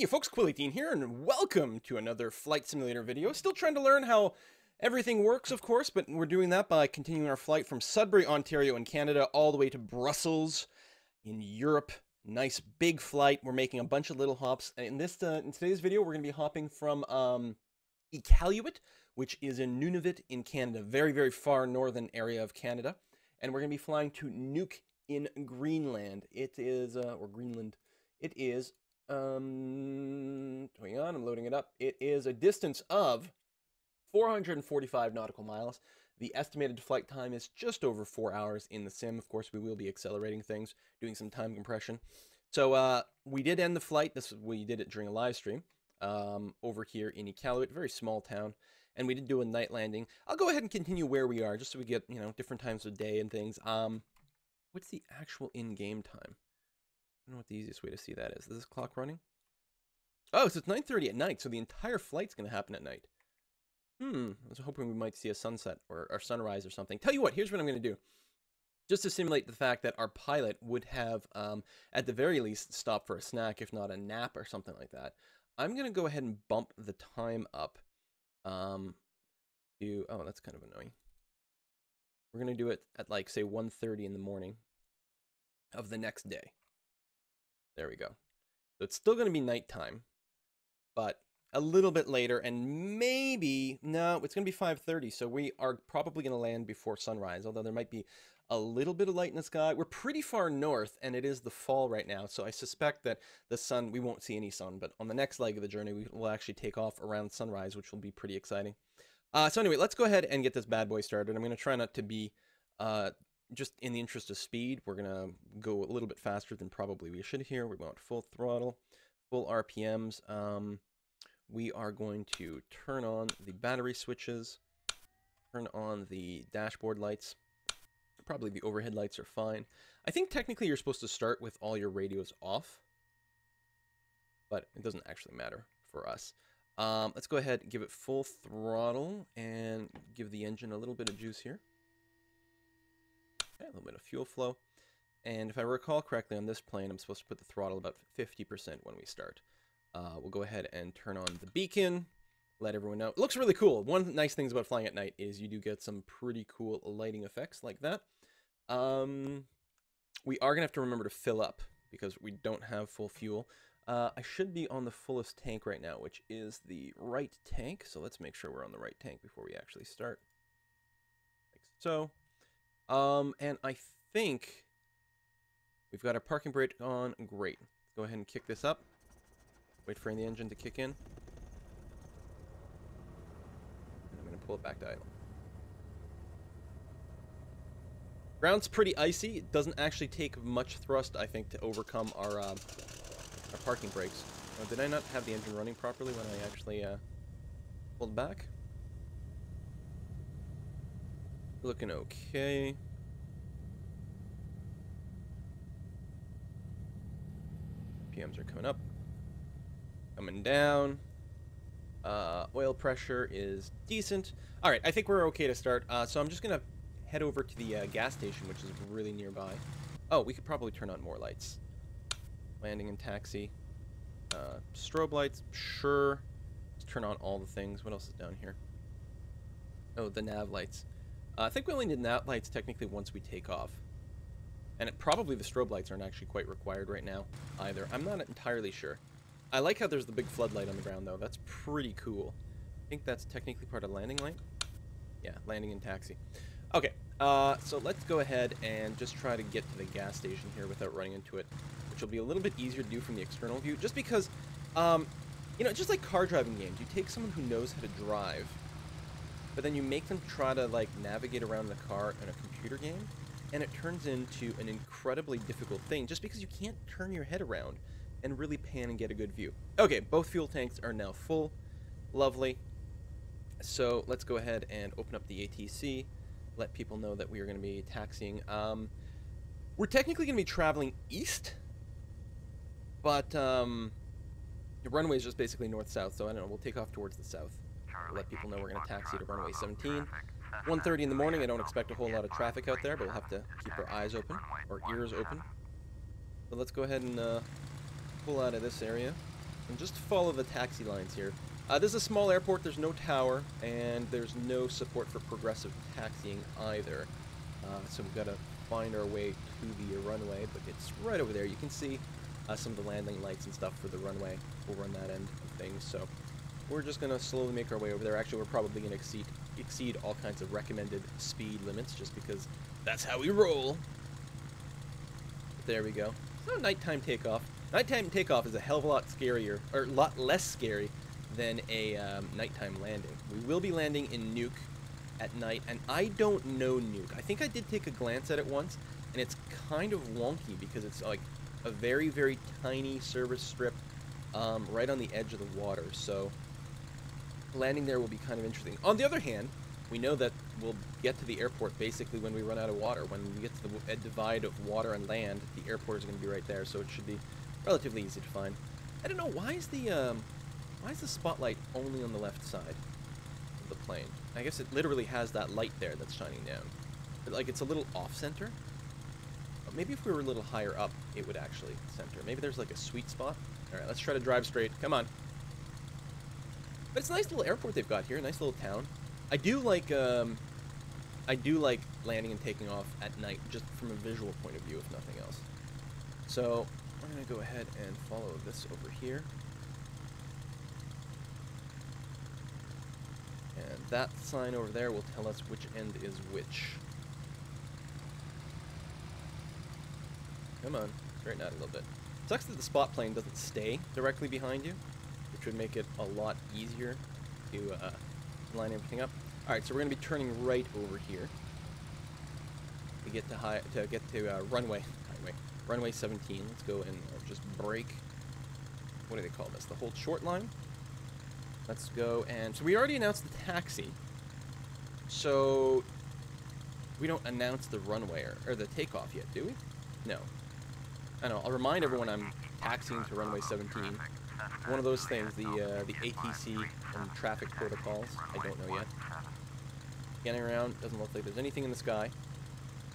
Hey folks, Iqualuit here, and welcome to another flight simulator video. Still trying to learn how everything works, of course, but we're doing that by continuing our flight from Sudbury, Ontario in Canada, all the way to Brussels in Europe. Nice big flight. We're making a bunch of little hops. And in today's video, we're going to be hopping from Iqualuit, which is in Nunavut in Canada, very, very far northern area of Canada. And we're going to be flying to Nuuk in Greenland. It is, or Greenland. It is, hang on, I'm loading it up. It is a distance of 445 nautical miles. The estimated flight time is just over 4 hours in the sim. Of course, we will be accelerating things, doing some time compression. So we did end the flight. We did it during a live stream over here in Iqualuit, a very small town. And we did do a night landing. I'll go ahead and continue where we are, just so we get, you know, different times of day and things. What's the actual in-game time? I don't know what the easiest way to see that is. Is this clock running? Oh, so it's 9:30 at night, so the entire flight's going to happen at night. I was hoping we might see a sunset or sunrise or something. Tell you what, here's what I'm going to do. Just to simulate the fact that our pilot would have, at the very least, stopped for a snack, if not a nap or something like that. I'm going to go ahead and bump the time up to... Oh, that's kind of annoying. We're going to do it at, like, say, 1:30 in the morning of the next day. There we go. So it's still going to be nighttime, but a little bit later, and maybe, no, it's going to be 5:30, so we are probably going to land before sunrise, although there might be a little bit of light in the sky. We're pretty far north, and it is the fall right now, so I suspect that the sun, we won't see any sun, but on the next leg of the journey, we will actually take off around sunrise, which will be pretty exciting. So anyway, let's go ahead and get this bad boy started. I'm going to try not to be... just in the interest of speed, we're going to go a little bit faster than probably we should here. We want full throttle, full RPMs. We are going to turn on the battery switches, turn on the dashboard lights. Probably the overhead lights are fine. I think technically you're supposed to start with all your radios off, but it doesn't actually matter for us. Let's go ahead and give it full throttle and give the engine a little bit of juice here. Okay, a little bit of fuel flow. And if I recall correctly on this plane, I'm supposed to put the throttle about 50% when we start. We'll go ahead and turn on the beacon, let everyone know. It looks really cool. One of the nice things about flying at night is you do get some pretty cool lighting effects like that. We are going to have to remember to fill up because we don't have full fuel. I should be on the fullest tank right now, which is the right tank. So let's make sure we're on the right tank before we actually start. Like so. And I think we've got our parking brake on. Great. Let's go ahead and kick this up. Wait for the engine to kick in. And I'm going to pull it back to idle. Ground's pretty icy. It doesn't actually take much thrust, I think, to overcome our parking brakes. Oh, did I not have the engine running properly when I actually pulled back? Looking okay. PMs are coming up. Coming down. Oil pressure is decent. All right, I think we're okay to start. So I'm just going to head over to the gas station, which is really nearby. Oh, we could probably turn on more lights. Landing and taxi. Strobe lights, sure. Let's turn on all the things. What else is down here? Oh, the nav lights. I think we only need nav lights technically once we take off. And probably the strobe lights aren't actually quite required right now either. I'm not entirely sure. I like how there's the big floodlight on the ground, though. That's pretty cool. I think that's technically part of landing light. Yeah, landing and taxi. Okay, so let's go ahead and just try to get to the gas station here without running into it, which will be a little bit easier to do from the external view, just because, you know, just like car driving games, you take someone who knows how to drive, but then you make them try to, like, navigate around the car in a computer game, and it turns into an incredibly difficult thing just because you can't turn your head around and really pan and get a good view. Okay, both fuel tanks are now full. Lovely. So let's go ahead and open up the ATC, let people know that we are going to be taxiing. We're technically going to be traveling east, but the runway is just basically north-south, so I don't know, we'll take off towards the south. We'll let people know we're going to taxi to runway 17. 1:30 in the morning, I don't expect a whole lot of traffic out there, but we'll have to keep our eyes open, or ears open. So let's go ahead and pull out of this area. And just follow the taxi lines here. This is a small airport, there's no tower, and there's no support for progressive taxiing either. So we've got to find our way to the runway, but it's right over there. You can see some of the landing lights and stuff for the runway over on that end of things. So we're just going to slowly make our way over there. Actually, we're probably going to exceed all kinds of recommended speed limits just because that's how we roll. But there we go. So nighttime takeoff. Nighttime takeoff is a hell of a lot scarier, or a lot less scary than a nighttime landing. We will be landing in Nuuk at night, and I don't know Nuuk. I think I did take a glance at it once, and it's kind of wonky because it's like a very, very tiny service strip right on the edge of the water, so landing there will be kind of interesting. On the other hand, we know that we'll get to the airport basically when we run out of water. When we get to the divide of water and land, the airport is going to be right there, so it should be relatively easy to find. I don't know, why is the spotlight only on the left side of the plane? I guess it literally has that light there that's shining down. But, like, it's a little off-center. Maybe if we were a little higher up, it would actually center. Maybe there's, like, a sweet spot. Alright, let's try to drive straight. Come on. But it's a nice little airport they've got here. A nice little town. I do like landing and taking off at night, just from a visual point of view, if nothing else. So, we're going to go ahead and follow this over here. And that sign over there will tell us which end is which. Come on, straighten out a little bit. Sucks that the spot plane doesn't stay directly behind you, which would make it a lot easier to line everything up. Alright, so we're going to be turning right over here to get to runway 17. Let's go and just brake. What do they call this? The hold short line? Let's go, and so we already announced the taxi, so we don't announce the runway or the takeoff yet, do we? No. I know, I'll remind everyone I'm taxiing to runway 17. One of those things, the ATC and traffic protocols, I don't know yet. Scanning around, doesn't look like there's anything in the sky.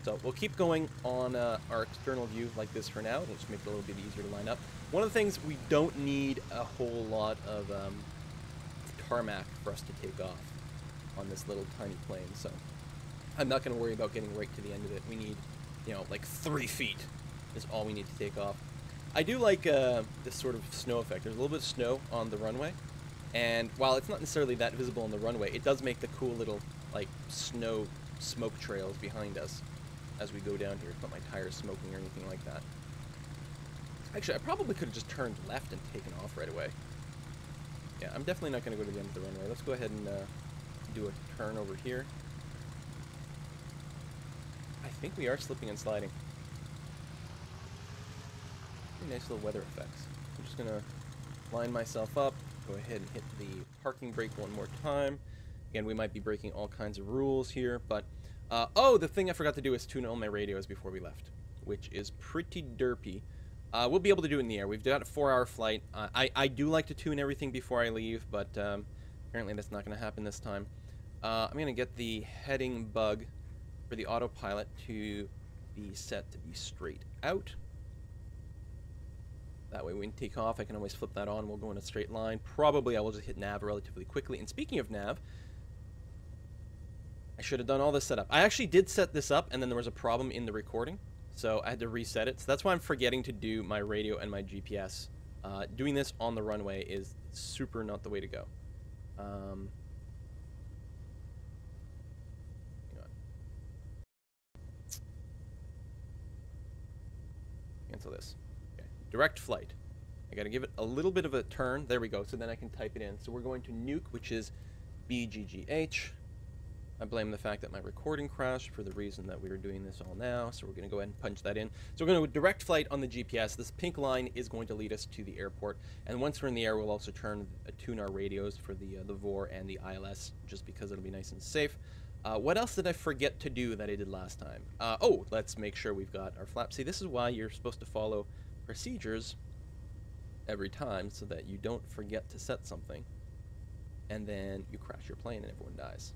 So we'll keep going on our external view like this for now. It'll just make it a little bit easier to line up. One of the things, we don't need a whole lot of tarmac for us to take off on this little tiny plane, so I'm not going to worry about getting right to the end of it. We need, you know, like 3 feet is all we need to take off. I do like this sort of snow effect. There's a little bit of snow on the runway, and while it's not necessarily that visible on the runway, it does make the cool little, like, snow smoke trails behind us as we go down here. It's not my tires smoking or anything like that. Actually, I probably could have just turned left and taken off right away. Yeah, I'm definitely not going to go to the end of the runway. Let's go ahead and do a turn over here. I think we are slipping and sliding. Pretty nice little weather effects. I'm just going to line myself up, go ahead and hit the parking brake one more time. Again, we might be breaking all kinds of rules here, but... oh, the thing I forgot to do is tune all my radios before we left, which is pretty derpy. We'll be able to do it in the air. We've got a 4-hour flight. I do like to tune everything before I leave, but apparently that's not going to happen this time. I'm going to get the heading bug for the autopilot to be set to be straight out. That way when we take off, I can always flip that on. We'll go in a straight line. Probably I will just hit nav relatively quickly. And speaking of nav, I should have done all this setup. I actually did set this up, and then there was a problem in the recording. So I had to reset it. So that's why I'm forgetting to do my radio and my GPS. Doing this on the runway is super not the way to go. Hang on. Cancel this. Okay. Direct flight. I gotta give it a little bit of a turn. There we go. So then I can type it in. So we're going to Nuuk, which is BGGH. I blame the fact that my recording crashed for the reason that we were doing this all now, so we're going to go ahead and punch that in. So we're going to direct flight on the GPS. This pink line is going to lead us to the airport, and once we're in the air, we'll also tune our radios for the VOR and the ILS, just because it'll be nice and safe. What else did I forget to do that I did last time? Oh, let's make sure we've got our flaps. See, this is why you're supposed to follow procedures every time, so that you don't forget to set something, and then you crash your plane and everyone dies.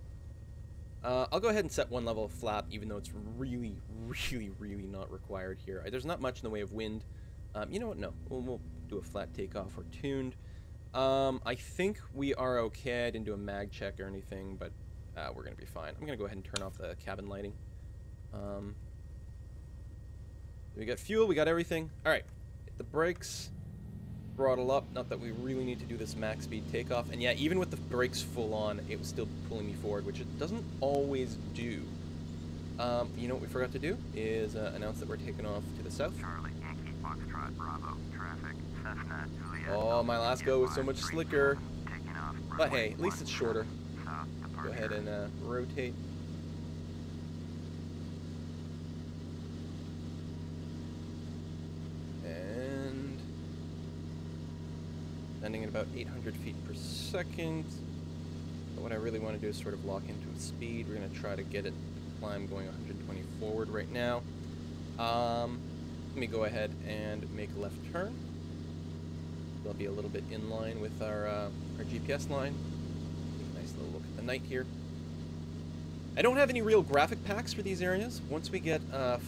I'll go ahead and set one level of flap, even though it's really, really, really not required here. There's not much in the way of wind. You know what? No. We'll do a flat takeoff or tuned. I think we are okay. I didn't do a mag check or anything, but we're going to be fine. I'm going to go ahead and turn off the cabin lighting. We got fuel, we got everything. All right, hit the brakes, throttle up. Not that we really need to do this max speed takeoff. And yeah, even with the brakes full on, it was still pulling me forward, which it doesn't always do. You know what we forgot to do is announce that we're taking off to the south. Charlie, Yankee, Foxtrot, Bravo, traffic, Cessna, Juliet. Oh, my last go was so much slicker. Taking off. But hey, at least it's shorter. South, Go ahead and rotate. And landing at about 800 feet per second. But what I really want to do is sort of lock into a speed. We're going to try to get it to climb going 120 forward right now. Let me go ahead and make a left turn. They'll be a little bit in line with our GPS line. Take a nice little look at the night here. I don't have any real graphic packs for these areas. Once we get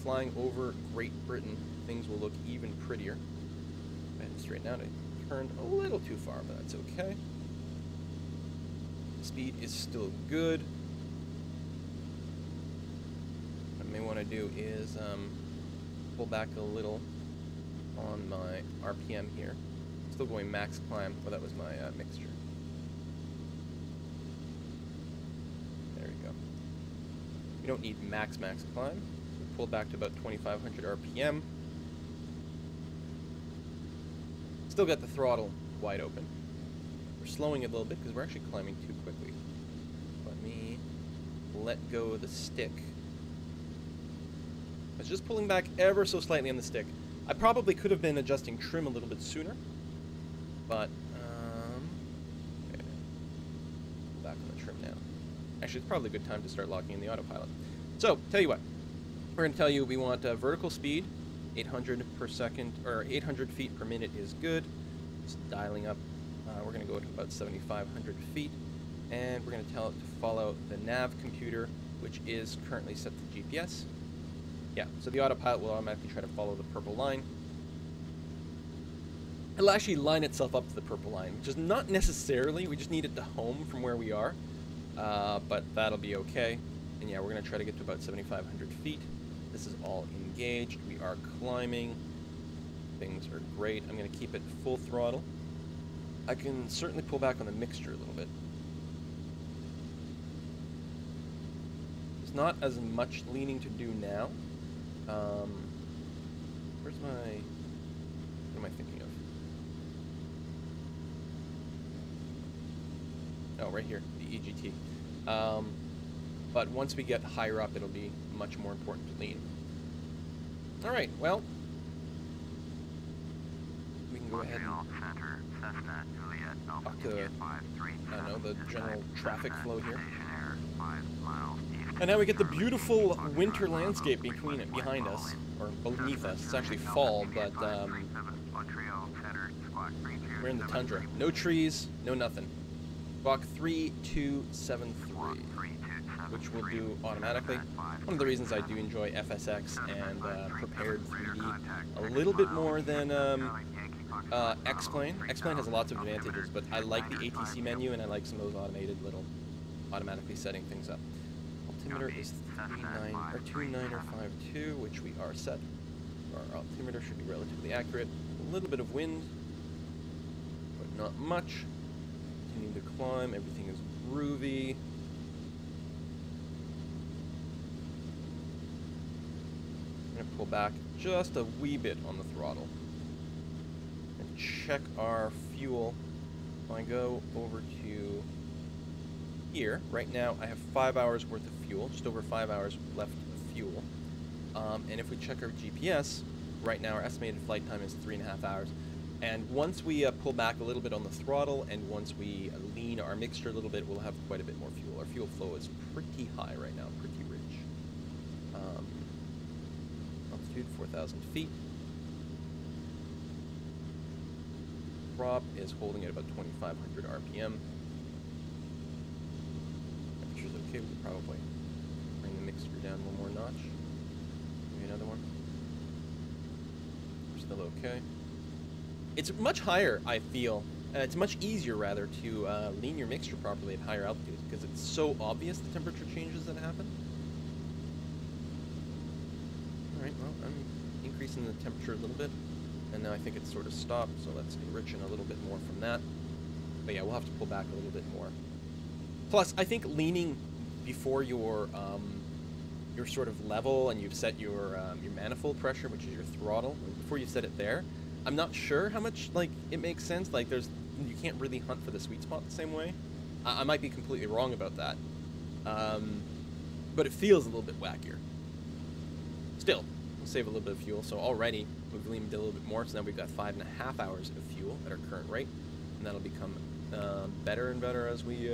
flying over Great Britain, things will look even prettier. Go ahead and straighten out. I turned a little too far, but that's okay. Speed is still good. What I may want to do is pull back a little on my RPM here. Still going max climb. Well, that was my mixture. There we go. We don't need max climb. So pull back to about 2,500 RPM. Still got the throttle wide open. We're slowing it a little bit because we're actually climbing too quickly. Let me let go of the stick. I was just pulling back ever so slightly on the stick. I probably could have been adjusting trim a little bit sooner, but okay. Pull back on the trim now. Actually, it's probably a good time to start locking in the autopilot. So, tell you what, we're going to tell you we want vertical speed, 800 per second, or 800 feet per minute is good. Just dialing up. We're going to go to about 7,500 feet, and we're going to tell it to follow the nav computer, which is currently set to GPS. Yeah, so the autopilot will automatically try to follow the purple line. It'll actually line itself up to the purple line, which is not necessarily, we just need it to home from where we are, but that'll be okay. And yeah, we're going to try to get to about 7,500 feet. This is all engaged. We are climbing. Things are great. I'm going to keep it full throttle. I can certainly pull back on the mixture a little bit. There's not as much leaning to do now. Where's my... What am I thinking of? Oh, right here, the EGT. But once we get higher up, it'll be much more important to lean. All right, well, we can go ahead and talk to, I don't know, the general traffic flow here. And now we get the beautiful winter landscape behind us, or beneath us. It's actually fall, but we're in the tundra. No trees, no nothing. Squawk 3273, which we'll do automatically. One of the reasons I do enjoy FSX and Prepar3D a little bit more than X-Plane. X-Plane has lots of advantages, but I like the ATC menu and I like some of those automated little automatically setting things up. Altimeter is 2952, which we are set. Our altimeter should be relatively accurate. A little bit of wind, but not much. Continue to climb. Everything is groovy. I'm going to pull back just a wee bit on the throttle and check our fuel. If I go over to here, right now I have 5 hours worth of fuel, just over 5 hours left of fuel. And if we check our GPS, right now our estimated flight time is 3.5 hours. And once we pull back a little bit on the throttle, and once we lean our mixture a little bit, we'll have quite a bit more fuel. Our fuel flow is pretty high right now, pretty rich. Altitude 4,000 feet. Prop is holding at about 2,500 RPM. Temperature's okay. We could probably bring the mixture down one more notch. Maybe another one. We're still okay. It's much higher, I feel, it's much easier, rather, to lean your mixture properly at higher altitudes because it's so obvious the temperature changes that happen. Alright, well, I'm increasing the temperature a little bit, and now I think it's sort of stopped, so let's enrich in a little bit more from that. But yeah, we'll have to pull back a little bit more. Plus, I think leaning before your sort of level and you've set your manifold pressure, which is your throttle, before you set it there, I'm not sure how much, like, it makes sense. Like, you can't really hunt for the sweet spot the same way. I might be completely wrong about that. But it feels a little bit wackier. Still, we'll save a little bit of fuel. So already, we've leaned a little bit more. So now we've got 5.5 hours of fuel at our current rate. And that'll become better and better as we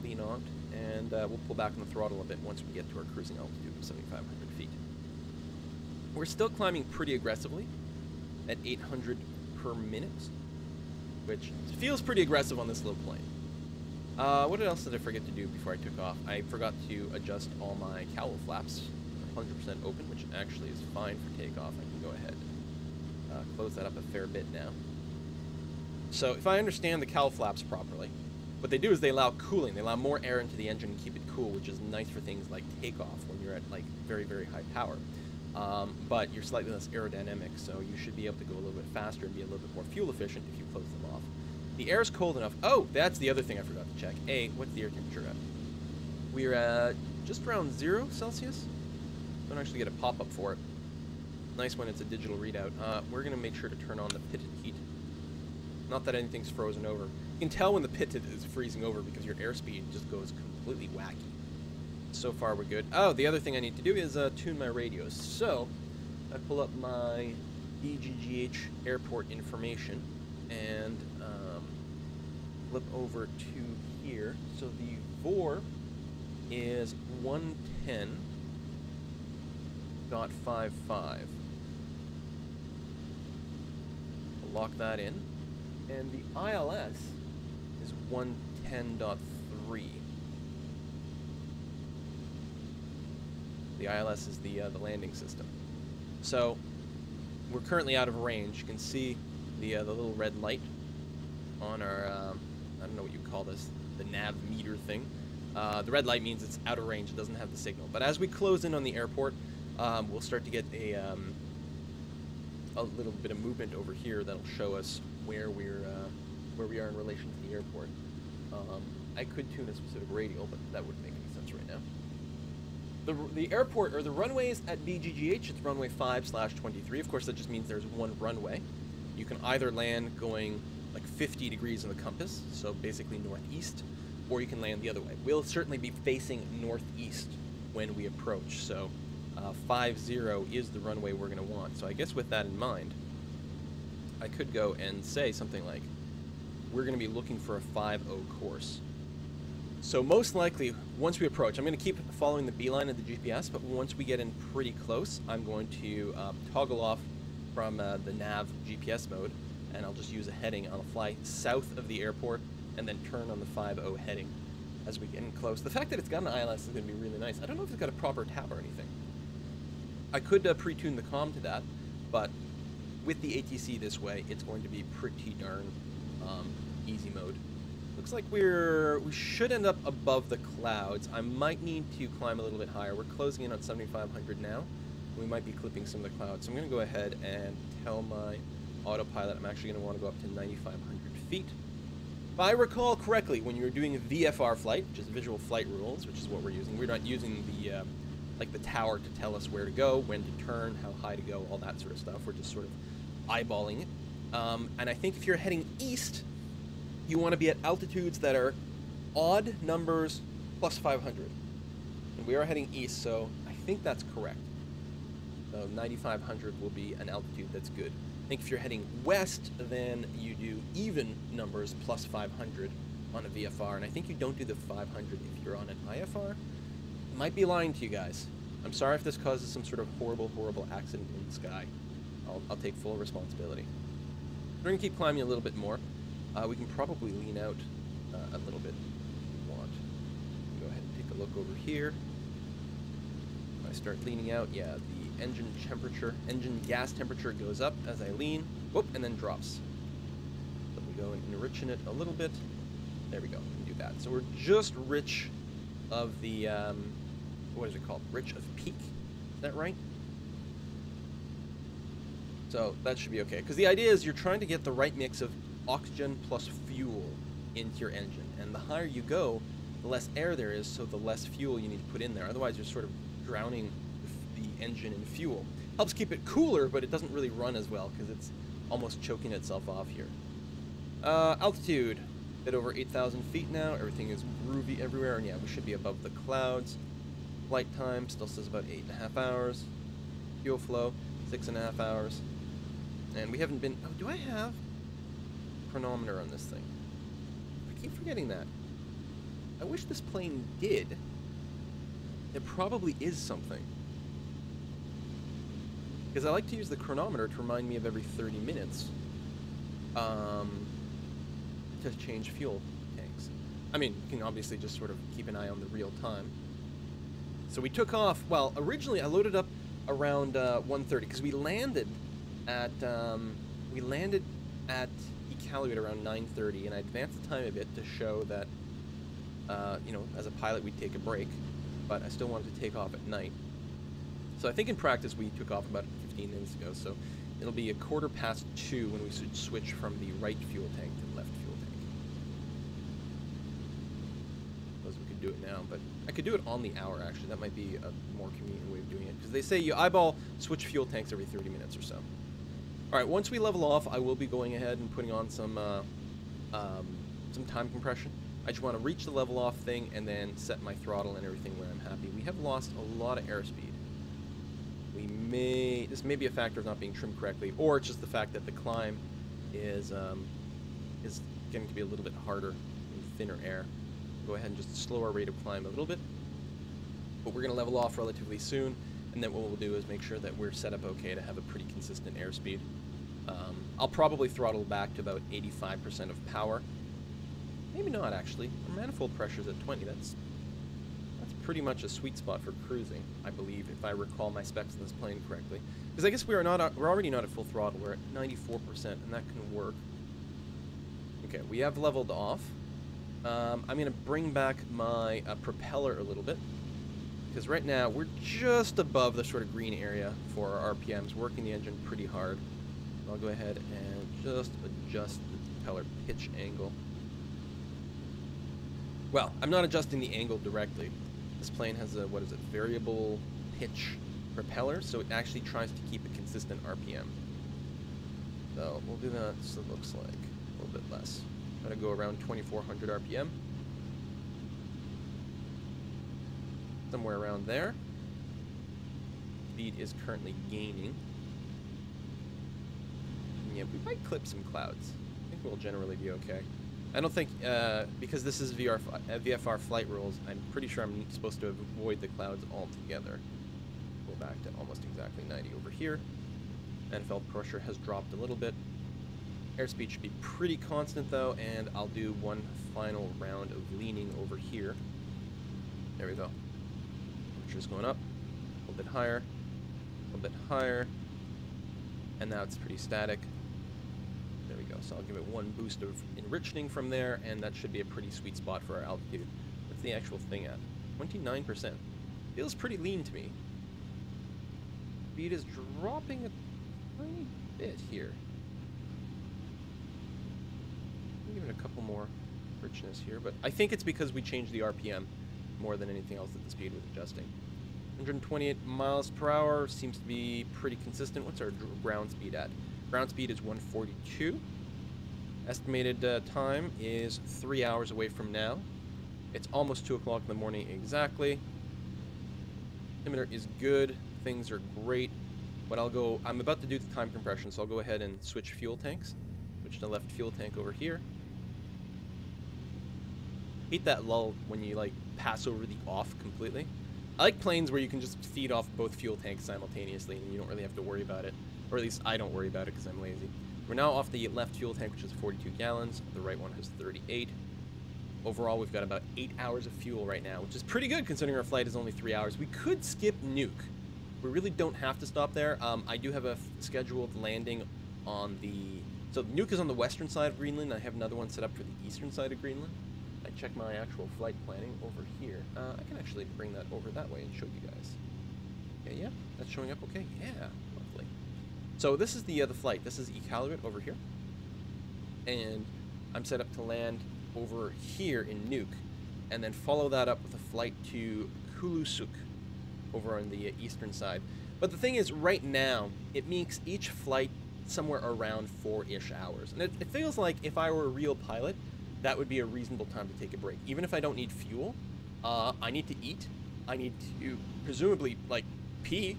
lean on. And we'll pull back on the throttle a bit once we get to our cruising altitude of 7,500 feet. We're still climbing pretty aggressively at 800 per minute, which feels pretty aggressive on this little plane. What else did I forget to do before I took off? I forgot to adjust all my cowl flaps 100% open, which actually is fine for takeoff. I can go ahead close that up a fair bit now. So if I understand the cowl flaps properly, what they do is they allow cooling. They allow more air into the engine and keep it cool, which is nice for things like takeoff when you're at like very, very high power. But you're slightly less aerodynamic, so you should be able to go a little bit faster and be a little bit more fuel efficient if you close them off. The air is cold enough. Oh, that's the other thing I forgot to check. What's the air temperature at? We're at just around 0 Celsius. Don't actually get a pop-up for it. Nice when it's a digital readout. We're going to make sure to turn on the pitted heat. Not that anything's frozen over. You can tell when the pitted is freezing over because your airspeed just goes completely wacky. So far, we're good. Oh, the other thing I need to do is tune my radios. So, I pull up my BGGH airport information and flip over to here. So the VOR is 110.55. We'll lock that in. And the ILS is 110.3. The ILS is the landing system. So we're currently out of range. You can see the little red light on our I don't know what you call this, the nav meter thing. The red light means it's out of range. It doesn't have the signal. But as we close in on the airport, we'll start to get a little bit of movement over here that'll show us where we are in relation to the airport. I could tune a specific radial, but that wouldn't make any sense right now. The airport, or the runways at BGGH, it's runway 5/23. Of course, that just means there's one runway. You can either land going like 50 degrees in the compass, so basically northeast, or you can land the other way. We'll certainly be facing northeast when we approach, so 50 is the runway we're going to want. So I guess with that in mind, I could go and say something like, we're going to be looking for a 50 course. So most likely, once we approach, I'm going to keep following the beeline of the GPS, but once we get in pretty close, I'm going to toggle off from the nav GPS mode, and I'll just use a heading. I'll fly south of the airport, and then turn on the 50 heading as we get in close. The fact that it's got an ILS is going to be really nice. I don't know if it's got a proper tab or anything. I could pre-tune the comm to that, but with the ATC this way, it's going to be pretty darn easy mode. Looks like we should end up above the clouds. I might need to climb a little bit higher. We're closing in on 7,500 now. We might be clipping some of the clouds. So I'm going to go ahead and tell my autopilot I'm actually going to want to go up to 9,500 feet. If I recall correctly, when you're doing a VFR flight, which is visual flight rules, which is what we're using, we're not using the like the tower to tell us where to go, when to turn, how high to go, all that sort of stuff. We're just sort of eyeballing it. And I think if you're heading east, you want to be at altitudes that are odd numbers plus 500. And we are heading east, so I think that's correct. So 9,500 will be an altitude that's good. I think if you're heading west, then you do even numbers plus 500 on a VFR, and I think you don't do the 500 if you're on an IFR. I might be lying to you guys. I'm sorry if this causes some sort of horrible, horrible accident in the sky. I'll take full responsibility. We're going to keep climbing a little bit more. We can probably lean out a little bit if we want. Go ahead and take a look over here. If I start leaning out, yeah, the engine gas temperature goes up as I lean. Whoop, and then drops. So we go and enrichen it a little bit. There we go, we can do that. So we're just rich of the, what is it called? Rich of peak, is that right? So that should be okay. Because the idea is you're trying to get the right mix of oxygen plus fuel into your engine. And the higher you go, the less air there is, so the less fuel you need to put in there. Otherwise, you're sort of drowning the engine in fuel. Helps keep it cooler, but it doesn't really run as well because it's almost choking itself off here. Altitude, a bit over 8,000 feet now. Everything is groovy everywhere, and yeah, we should be above the clouds. Flight time still says about 8.5 hours. Fuel flow, 6.5 hours. And we haven't been... Oh, do I have a chronometer on this thing? I keep forgetting that. I wish this plane did. There probably is something. Because I like to use the chronometer to remind me of every 30 minutes to change fuel tanks. I mean, you can obviously just sort of keep an eye on the real time. So we took off, well, originally I loaded up around 1:30 because we landed at Iqualuit around 9:30, and I advanced the time a bit to show that, you know, as a pilot we'd take a break, but I still wanted to take off at night. So I think in practice we took off about 15 minutes ago, so it'll be 2:15 when we should switch from the right fuel tank to the left fuel tank. Suppose we could do it now, but I could do it on the hour actually. That might be a more convenient way of doing it, because they say you eyeball switch fuel tanks every 30 minutes or so. Alright, once we level off, I will be going ahead and putting on some time compression. I just want to reach the level off thing and then set my throttle and everything where I'm happy. We have lost a lot of airspeed. This may be a factor of not being trimmed correctly, or it's just the fact that the climb is getting to be a little bit harder in thinner air. Go ahead and just slow our rate of climb a little bit. But we're going to level off relatively soon, and then what we'll do is make sure that we're set up okay to have a pretty consistent airspeed. I'll probably throttle back to about 85% of power. Maybe not, actually. Our manifold pressure's at 20. That's pretty much a sweet spot for cruising, I believe, if I recall my specs on this plane correctly. Because I guess we're already not at full throttle. We're at 94%, and that can work. Okay, we have leveled off. I'm going to bring back my propeller a little bit, because right now we're just above the sort of green area for our RPMs, working the engine pretty hard. I'll go ahead and just adjust the propeller pitch angle. Well, I'm not adjusting the angle directly. This plane has a, what is it, variable pitch propeller, so it actually tries to keep a consistent RPM. So we'll do that so it looks like a little bit less. Try to go around 2400 RPM. Somewhere around there. Speed is currently gaining. And yeah, we might clip some clouds. I think we'll generally be okay. I don't think, because this is VFR flight rules, I'm pretty sure I'm supposed to avoid the clouds altogether. Go back to almost exactly 90 over here. Manifold pressure has dropped a little bit. Airspeed should be pretty constant though, and I'll do one final round of leaning over here. There we go. Pressure's going up, a little bit higher, a little bit higher, and now it's pretty static. There we go, so I'll give it one boost of enriching from there, and that should be a pretty sweet spot for our altitude. What's the actual thing at? 29%. Feels pretty lean to me. Speed is dropping a tiny bit here. I'll give it a couple more richness here, but I think it's because we changed the RPM more than anything else that the speed was adjusting. 128 miles per hour seems to be pretty consistent. What's our ground speed at? Ground speed is 142. Estimated time is 3 hours away from now. It's almost 2 o'clock in the morning exactly. Altimeter is good. Things are great. But I'm about to do the time compression, so I'll go ahead and switch fuel tanks. Switch to left fuel tank over here. Hate that lull when you like pass over the off completely. I like planes where you can just feed off both fuel tanks simultaneously and you don't really have to worry about it. Or at least I don't worry about it because I'm lazy. We're now off the left fuel tank, which is 42 gallons. The right one has 38. Overall, we've got about 8 hours of fuel right now, which is pretty good considering our flight is only 3 hours. We could skip Nuuk. We really don't have to stop there. I do have a scheduled landing on the... So Nuuk is on the western side of Greenland. I have another one set up for the eastern side of Greenland. I check my actual flight planning over here. I can actually bring that over that way and show you guys. Okay, yeah, that's showing up okay. Yeah, lovely. So this is the flight. This is Iqualuit over here. And I'm set up to land over here in Nuuk, and then follow that up with a flight to Iqualuit over on the eastern side. But the thing is, right now, it makes each flight somewhere around 4-ish hours. And it feels like if I were a real pilot, that would be a reasonable time to take a break. Even if I don't need fuel, I need to eat. I need to, presumably, like, pee.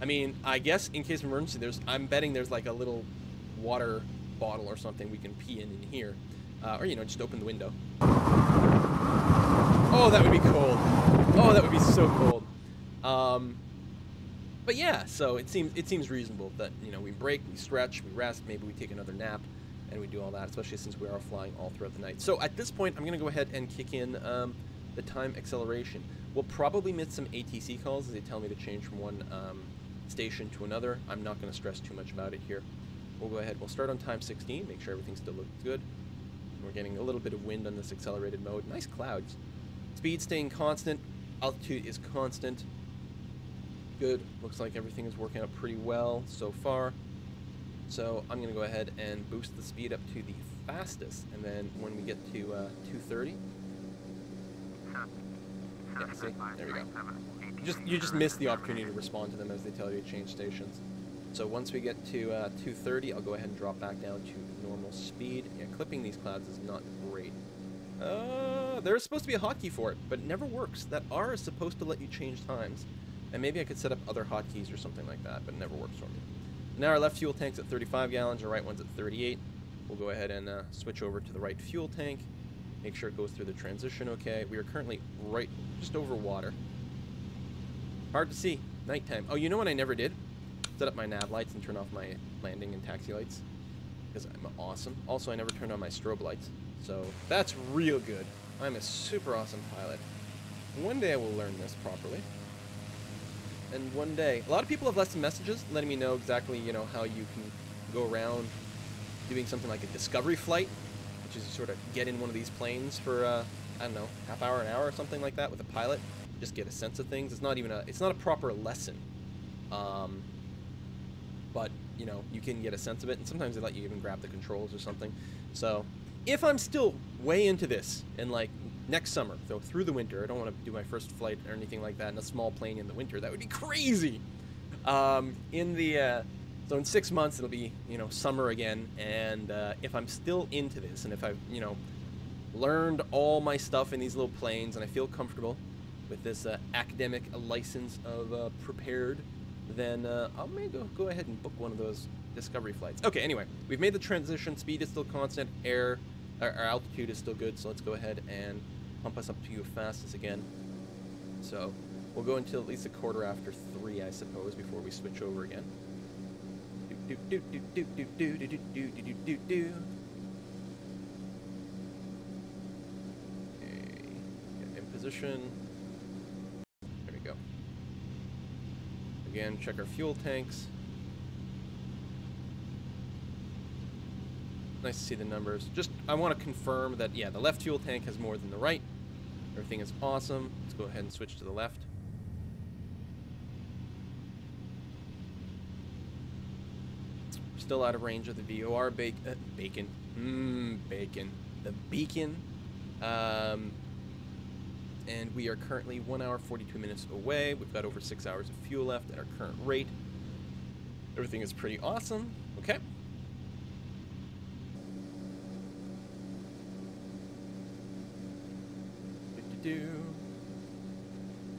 I mean, I guess in case of emergency, I'm betting there's like a little water bottle or something we can pee in here. Or, you know, just open the window. Oh, that would be cold. Oh, that would be so cold. But yeah, so it seems reasonable that, you know, we break, we stretch, we rest, maybe we take another nap, and we do all that, especially since we are flying all throughout the night. So at this point, I'm going to go ahead and kick in the time acceleration. We'll probably miss some ATC calls as they tell me to change from one station to another. I'm not going to stress too much about it here. We'll go ahead, we'll start on time 16, make sure everything still looks good. We're getting a little bit of wind on this accelerated mode. Nice clouds. Speed staying constant, altitude is constant. Good, looks like everything is working out pretty well so far. So I'm going to go ahead and boost the speed up to the fastest, and then when we get to 230, yeah, see, there we go. You just missed the opportunity to respond to them as they tell you to change stations. So once we get to 230, I'll go ahead and drop back down to normal speed. Yeah, clipping these clouds is not great. There's supposed to be a hotkey for it, but it never works. That R is supposed to let you change times. And maybe I could set up other hotkeys or something like that, but it never works for me. Now our left fuel tank's at 35 gallons, our right one's at 38. We'll go ahead and switch over to the right fuel tank. Make sure it goes through the transition okay. We are currently right just over water. Hard to see. Nighttime. Oh, you know what I never did? Set up my nav lights and turn off my landing and taxi lights. Because I'm awesome. Also, I never turned on my strobe lights. So that's real good. I'm a super awesome pilot. One day I will learn this properly. And one day, a lot of people have left some messages letting me know exactly, you know, how you can go around doing something like a discovery flight, which is you sort of get in one of these planes for, I don't know, half hour, an hour or something like that with a pilot. Just get a sense of things. It's not a proper lesson. But, you know, you can get a sense of it, and sometimes they let you even grab the controls or something. So, if I'm still way into this, and like, next summer, so through the winter, I don't want to do my first flight or anything like that in a small plane in the winter. That would be crazy. So in 6 months, it'll be, you know, summer again. And if I'm still into this, and if I've, you know, learned all my stuff in these little planes, and I feel comfortable with this academic license of prepared, then I'll maybe go ahead and book one of those discovery flights. Okay, anyway, we've made the transition. Speed is still constant. Our altitude is still good, so let's go ahead and pump us up to fastest again. So we'll go until at least 3:15, I suppose, before we switch over again. Okay, get in position. There we go. Again, check our fuel tanks. Nice to see the numbers. Just, I want to confirm that, yeah, the left fuel tank has more than the right. Everything is awesome. Let's go ahead and switch to the left. We're still out of range of the VOR bacon. Bacon. The beacon. And we are currently 1 hour, 42 minutes away. We've got over 6 hours of fuel left at our current rate. Everything is pretty awesome. Okay.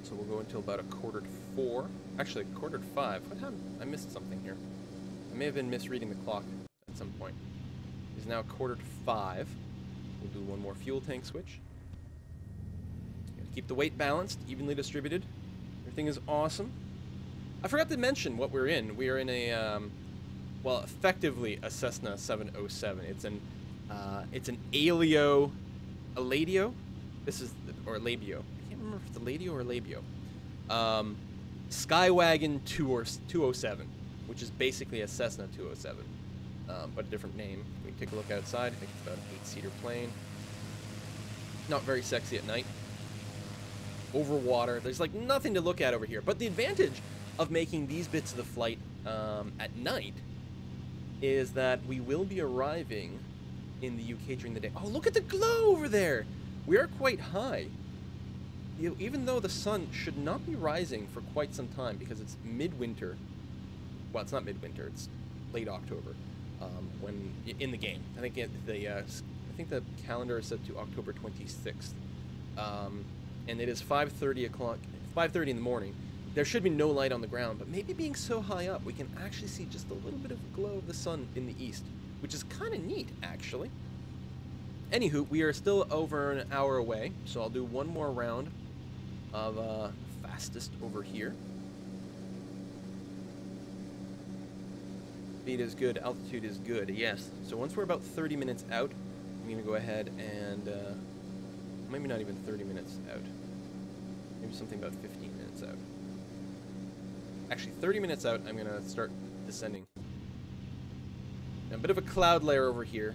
So we'll go until about 3:45. Actually, 3:45. What happened? I missed something here. I may have been misreading the clock at some point. It's now 4:45. We'll do one more fuel tank switch. Gotta keep the weight balanced, evenly distributed. Everything is awesome. I forgot to mention what we're in. We are in a, well, effectively a Cessna 707. It's an Eladio. This is, or Labio. I can't remember if it's a Ladio or Labio. Skywagon 207. which is basically a Cessna 207, but a different name. We take a look outside. I think it's about an 8-seater plane. Not very sexy at night. Over water. There's like nothing to look at over here. But the advantage of making these bits of the flight at night is that we will be arriving in the UK during the day. Oh, look at the glow over there! We are quite high. Even though the sun should not be rising for quite some time because it's midwinter. Well, it's not midwinter. It's late October when in the game. I think the calendar is set to October 26th. And it is 5:30 in the morning. There should be no light on the ground, but maybe being so high up, we can actually see just a little bit of a glow of the sun in the east, which is kind of neat, actually. Anywho, we are still over an hour away, so I'll do one more round of fastest over here. Speed is good, altitude is good, yes. So once we're about 30 minutes out, I'm going to go ahead and, maybe not even 30 minutes out. Maybe something about 15 minutes out. Actually, 30 minutes out, I'm going to start descending. A bit of a cloud layer over here.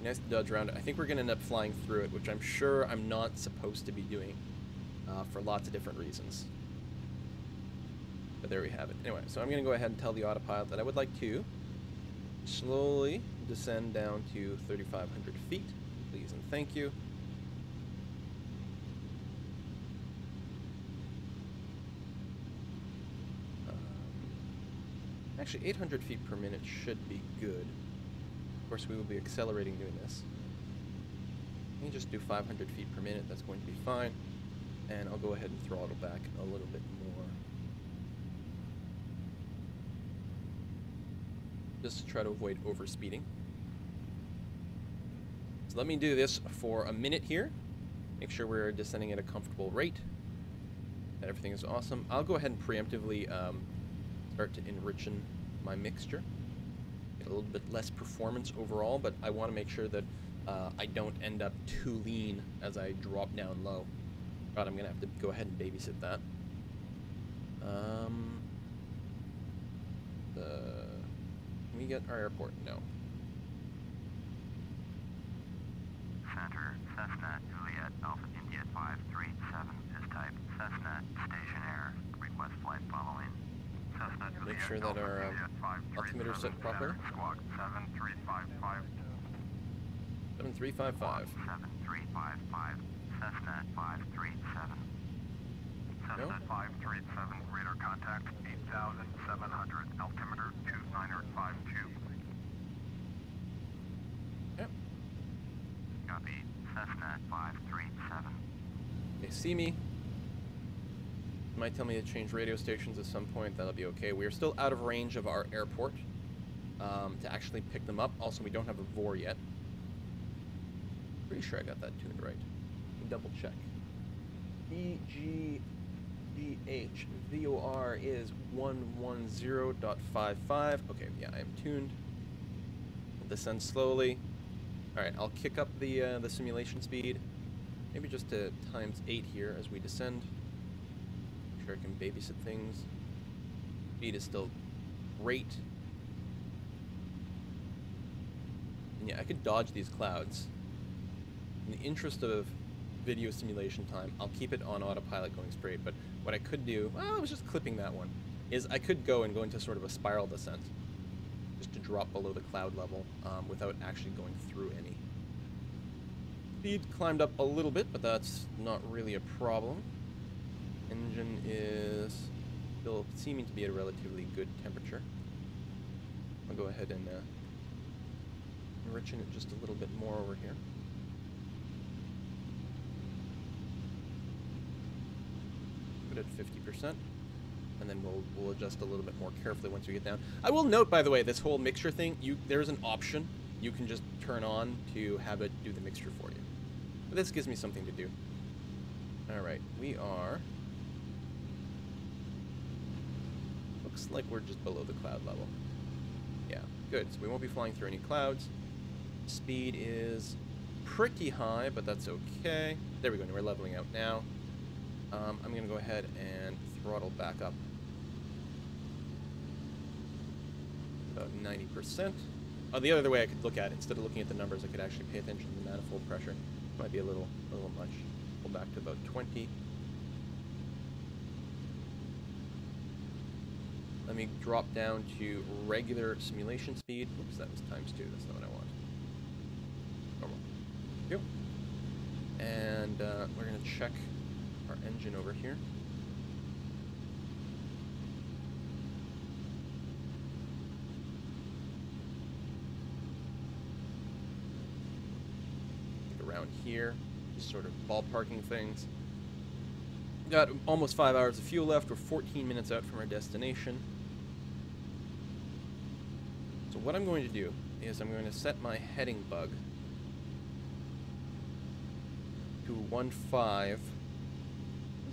Nice to dodge around it. I think we're going to end up flying through it, which I'm sure I'm not supposed to be doing for lots of different reasons. But there we have it. Anyway, so I'm going to go ahead and tell the autopilot that I would like to slowly descend down to 3,500 feet. Please and thank you. Actually, 800 feet per minute should be good. Of course, we will be accelerating doing this. Let me just do 500 feet per minute. That's going to be fine. And I'll go ahead and throttle back a little bit more. Just to try to avoid overspeeding. So let me do this for a minute here. Make sure we're descending at a comfortable rate. That everything is awesome. I'll go ahead and preemptively start to enrich my mixture. Get a little bit less performance overall, but I want to make sure that I don't end up too lean as I drop down low. God, I'm going to have to go ahead and babysit that. Can we get our airport? No. Center, Cessna, Juliet, Alpha India 537 is type Cessna, station air, request flight following. Cessna, Juliet, Make sure that our altimeter is set properly. Squawk 7355. 7355. 7355. Cessna 537. Cessna 537, radar contact 8,700, altimeter 2952. Yep. Copy, Cessna 537. They see me. Might tell me to change radio stations at some point. That'll be okay. We are still out of range of our airport to actually pick them up. Also, we don't have a VOR yet. Pretty sure I got that tuned right. Double check. BGGH VOR is 110.55. Okay, yeah, I am tuned. We'll descend slowly. All right, I'll kick up the simulation speed, maybe just to ×8 here as we descend. Make sure I can babysit things. Speed is still great. And yeah, I could dodge these clouds. In the interest of video simulation time, I'll keep it on autopilot going straight, but what I could do, well, I was just clipping that one, is I could go into sort of a spiral descent, just to drop below the cloud level without actually going through any. Speed climbed up a little bit, but that's not really a problem. Engine is still seeming to be at a relatively good temperature. I'll go ahead and enrich it just a little bit more over here. At 50%, and then we'll adjust a little bit more carefully once we get down. I will note, by the way, this whole mixture thing, there's an option you can just turn on to have it do the mixture for you. But this gives me something to do. All right, we are. Looks like we're just below the cloud level. Yeah, good. So we won't be flying through any clouds. Speed is pretty high, but that's okay. There we go. We're leveling out now. I'm going to go ahead and throttle back up. About 90%. Oh, the other way I could look at it, instead of looking at the numbers, I could actually pay attention to the manifold pressure. Might be a little much. Pull back to about 20. Let me drop down to regular simulation speed. Oops, that was ×2. That's not what I want. Normal. Yep. And we're going to check our engine over here. Around here, just sort of ballparking things. Got almost 5 hours of fuel left. We're 14 minutes out from our destination. So what I'm going to do is I'm going to set my heading bug to 1.5. There's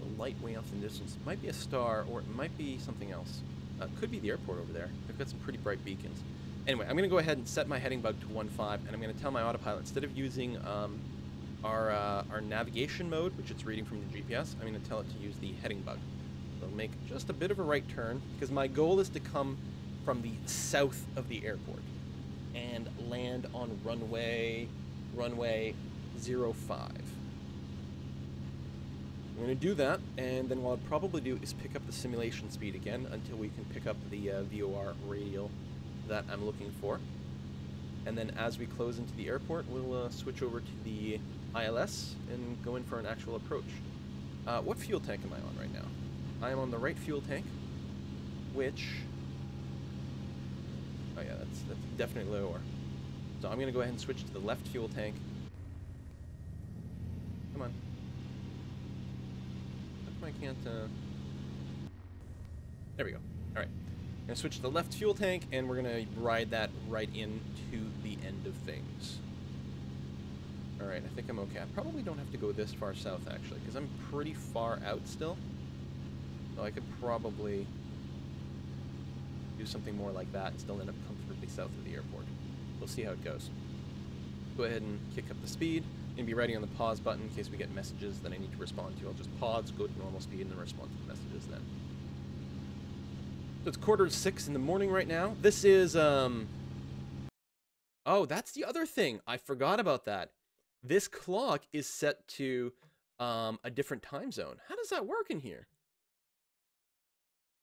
a light way off in the distance. It might be a star, or it might be something else. Could be the airport over there. They've got some pretty bright beacons. Anyway, I'm going to go ahead and set my heading bug to 1.5, and I'm going to tell my autopilot, instead of using our navigation mode, which it's reading from the GPS, I'm going to tell it to use the heading bug. So make just a bit of a right turn, because my goal is to come from the south of the airport and land on runway 05. I'm going to do that, and then what I'll probably do is pick up the simulation speed again until we can pick up the VOR radial that I'm looking for. And then as we close into the airport, we'll switch over to the ILS and go in for an actual approach. What fuel tank am I on right now? I am on the right fuel tank, which... oh yeah, that's definitely lower. So I'm going to go ahead and switch to the left fuel tank. Come on. How come I can't... There we go. Alright. I'm going to switch to the left fuel tank, and we're going to ride that right into the end of things. Alright, I think I'm okay. I probably don't have to go this far south, actually, because I'm pretty far out still. So I could probably do something more like that and still end up comfortably south of the airport. We'll see how it goes. Go ahead and kick up the speed, and be ready on the pause button in case we get messages that I need to respond to. I'll just pause, go to normal speed, and then respond to the messages then. So it's 5:45 in the morning right now. This is, oh, that's the other thing. I forgot about that. This clock is set to a different time zone. How does that work in here?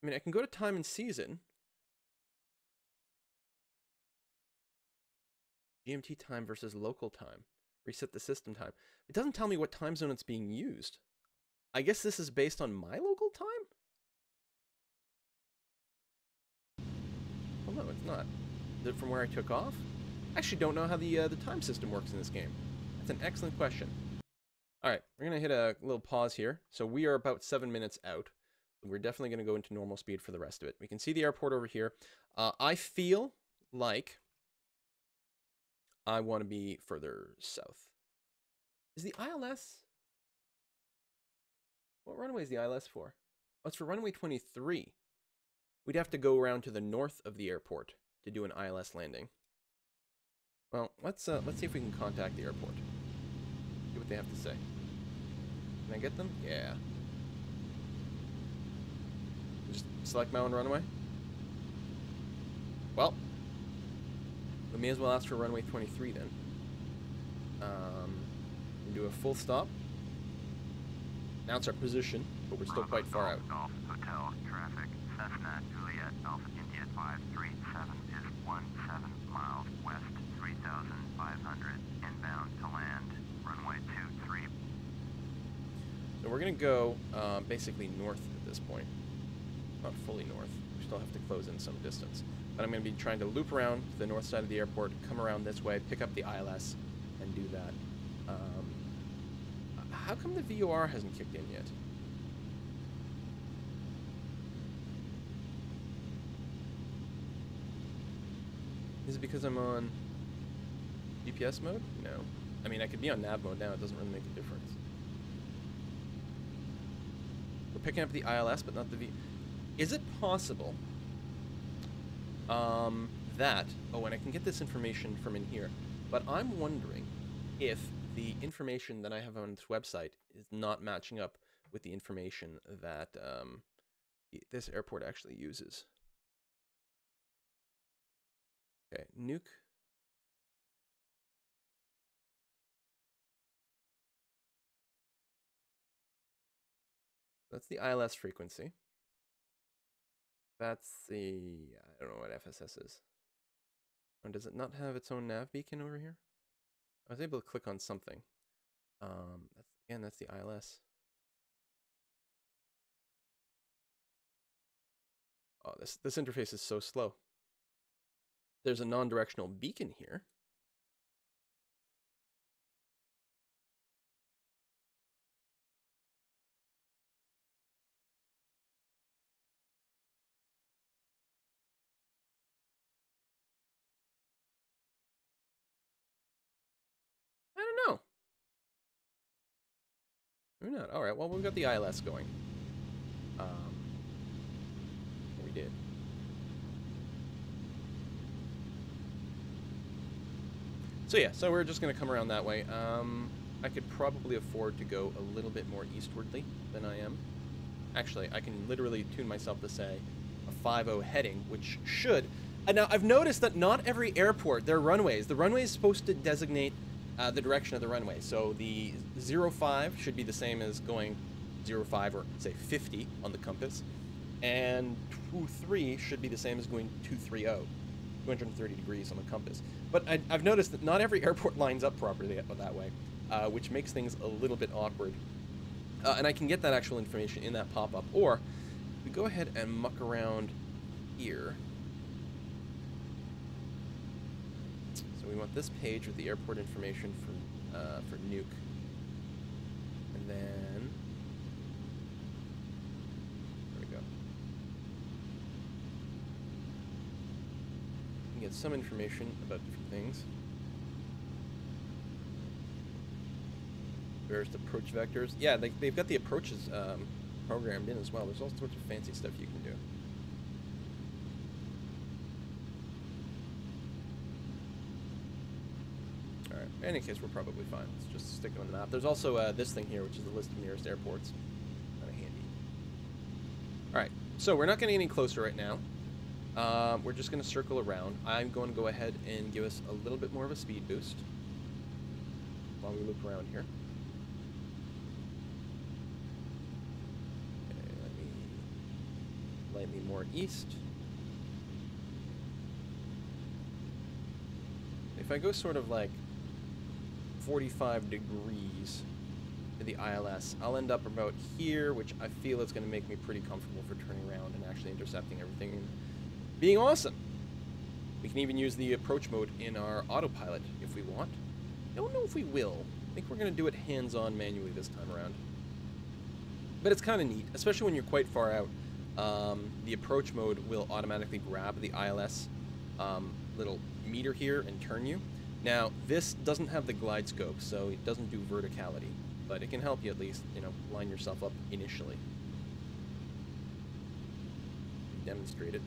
I mean, I can go to time and season. GMT time versus local time. Reset the system time. It doesn't tell me what time zone it's being used. I guess this is based on my local time? Well, no, it's not. Is it from where I took off? I actually don't know how the time system works in this game. That's an excellent question. Alright, we're going to hit a little pause here. So we are about 7 minutes out. We're definitely going to go into normal speed for the rest of it. We can see the airport over here. I feel like I want to be further south. Is the ILS... what runway is the ILS for? Oh, it's for runway 23. We'd have to go around to the north of the airport to do an ILS landing. Well, let's see if we can contact the airport. See what they have to say. Can I get them? Yeah. Just select my own runway. Well, we may as well ask for runway 23 then. Do a full stop. Announce our position, but we're still quite far out. Golf Hotel traffic. Cessna Juliet Alpha India 537 is 17 miles west, 3,500 inbound to land, runway 23. So we're going to go basically north at this point. Not fully north. We still have to close in some distance. But I'm going to be trying to loop around to the north side of the airport, come around this way, pick up the ILS, and do that. How come the VOR hasn't kicked in yet? Is it because I'm on GPS mode? No. I mean, I could be on nav mode now. It doesn't really make a difference. We're picking up the ILS, but not the V... Is it possible that... oh, and I can get this information from in here. But I'm wondering if the information that I have on this website is not matching up with the information that this airport actually uses. Okay, Nuuk. That's the ILS frequency. That's the, I don't know what FSS is. Oh, does it not have its own nav beacon over here? I was able to click on something. That's the ILS. Oh, this interface is so slow. There's a non-directional beacon here. I don't know. Maybe not. All right. Well, we've got the ILS going. We did. So yeah. So we're just gonna come around that way. I could probably afford to go a little bit more eastwardly than I am. Actually, I can literally tune myself to say a 5-0 heading, which should. Now I've noticed that not every airport, their runways. The runway is supposed to designate the direction of the runway. So the 05 should be the same as going 05 or say 50 on the compass. And 23 should be the same as going 230, 230 degrees on the compass. But I've noticed that not every airport lines up properly that way, which makes things a little bit awkward. And I can get that actual information in that pop-up. Or we go ahead and muck around here. So we want this page with the airport information for Nuuk. And then, there we go. You can get some information about different things. There's approach vectors. Yeah, they've got the approaches programmed in as well. There's all sorts of fancy stuff you can do. Alright, in any case, we're probably fine. Let's just stick it on the map. There's also this thing here, which is the list of nearest airports. Kind of handy. Alright, so we're not getting any closer right now. We're just going to circle around. I'm going to go ahead and give us a little bit more of a speed boost while we loop around here. Slightly more east. If I go sort of like 45 degrees to the ILS, I'll end up about here, which I feel is going to make me pretty comfortable for turning around and actually intercepting everything and being awesome. We can even use the approach mode in our autopilot if we want. I don't know if we will. I think we're going to do it hands-on manually this time around. But it's kind of neat, especially when you're quite far out. The approach mode will automatically grab the ILS little meter here and turn you. Now, this doesn't have the glide scope, so it doesn't do verticality, but it can help you at least, you know, line yourself up initially. Demonstrate it.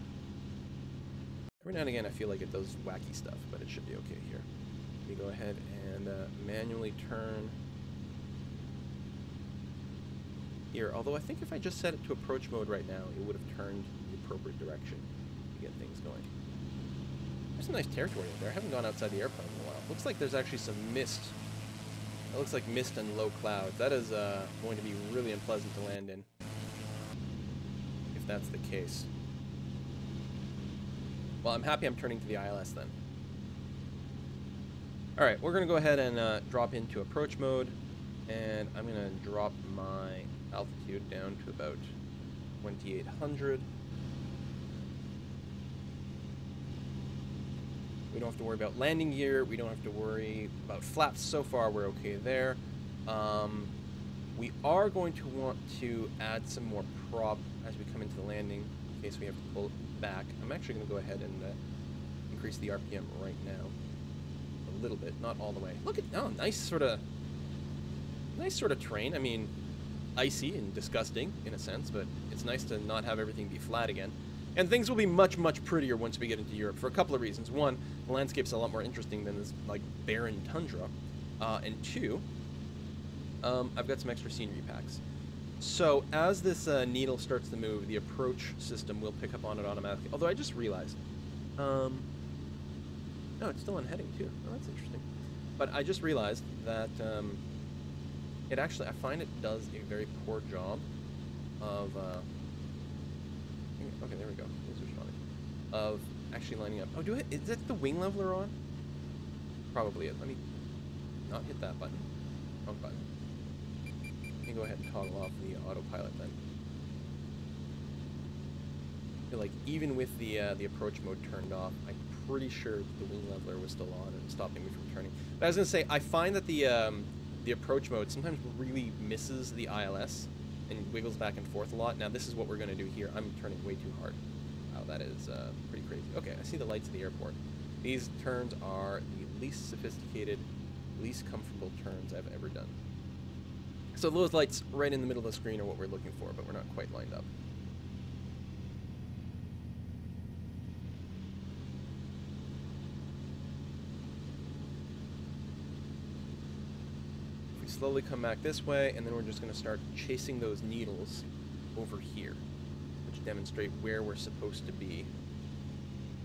Every now and again, I feel like it does wacky stuff, but it should be okay here. We go ahead and manually turn here, although I think if I just set it to approach mode right now, it would have turned the appropriate direction to get things going. There's some nice territory out there. I haven't gone outside the airplane in a while. Looks like there's actually some mist. That looks like mist and low clouds. That is going to be really unpleasant to land in, if that's the case. Well, I'm happy I'm turning to the ILS then. Alright, we're going to go ahead and drop into approach mode, and I'm going to drop my altitude down to about 2,800. We don't have to worry about landing gear. We don't have to worry about flaps. So far, we're okay there. We are going to want to add some more prop as we come into the landing in case we have to pull it back. I'm actually going to go ahead and increase the RPM right now. A little bit, not all the way. Look at, oh, nice sort of terrain. I mean, icy and disgusting in a sense, but it's nice to not have everything be flat again. And things will be much, much prettier once we get into Europe for a couple of reasons. One, the landscape's a lot more interesting than this like barren tundra. And two, I've got some extra scenery packs. So as this needle starts to move, the approach system will pick up on it automatically. Although I just realized, no, it's still on heading too. Oh, that's interesting. But I just realized that it actually, I find it does a very poor job of, okay, there we go. Of actually lining up. Oh, is that the wing leveler on? Probably is. Let me not hit that button. Wrong button. Let me go ahead and toggle off the autopilot then. I feel like even with the approach mode turned off, I'm pretty sure that the wing leveler was still on and stopping me from turning. But I was gonna say, I find that the approach mode sometimes really misses the ILS and wiggles back and forth a lot. Now this is what we're gonna do here. I'm turning way too hard. Wow, that is pretty crazy. Okay, I see the lights of the airport. These turns are the least sophisticated, least comfortable turns I've ever done. So those lights right in the middle of the screen are what we're looking for, but we're not quite lined up. If we slowly come back this way, and then we're just going to start chasing those needles over here, which demonstrate where we're supposed to be.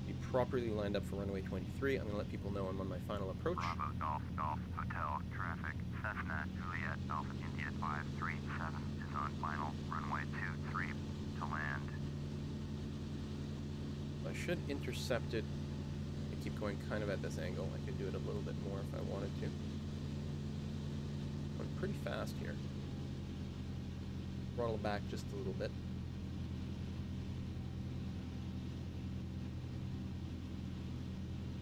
Be properly lined up for runway 23. I'm going to let people know I'm on my final approach. Bravo Golf Golf Hotel traffic. Cessna Juliet Alpha India 537 is on final runway 23 to land. I should intercept it. I keep going kind of at this angle. I could do it a little bit more if I wanted to. I'm pretty fast here. Throttle back just a little bit.